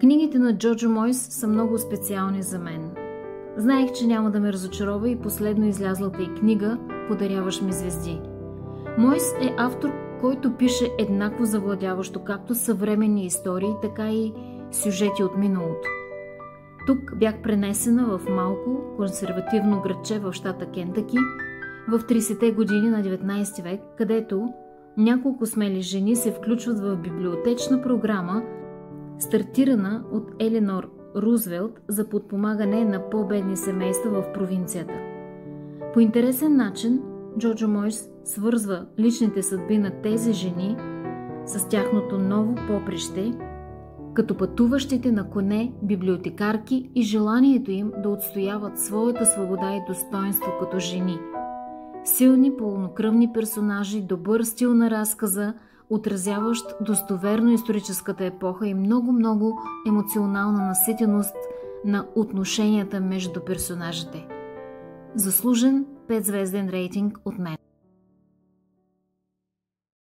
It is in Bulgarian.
Книгите на Джоджо Мойс са много специални за мен. Знаех, че няма да ме разочарова и последно излязлата й книга "Подаряваш ми звезди". Мойс е автор, който пише еднакво завладяващо както съвременни истории, така и сюжети от миналото. Тук бях пренесена в малко консервативно градче в щата Кентъки в 30-те години на 19 век, където няколко смели жени се включват в библиотечна програма, стартирана от Еленор Рузвелт за подпомагане на по-бедни семейства в провинцията. По интересен начин Джоджо Мойс свързва личните съдби на тези жени с тяхното ново поприще, като пътуващите на коне библиотекарки и желанието им да отстояват своята свобода и достоинство като жени. Силни, пълнокръвни персонажи, добър стил на разказа, отразяващ достоверно историческата епоха и много емоционална наситеност на отношенията между персонажите. Заслужен 5-звезден рейтинг от мен.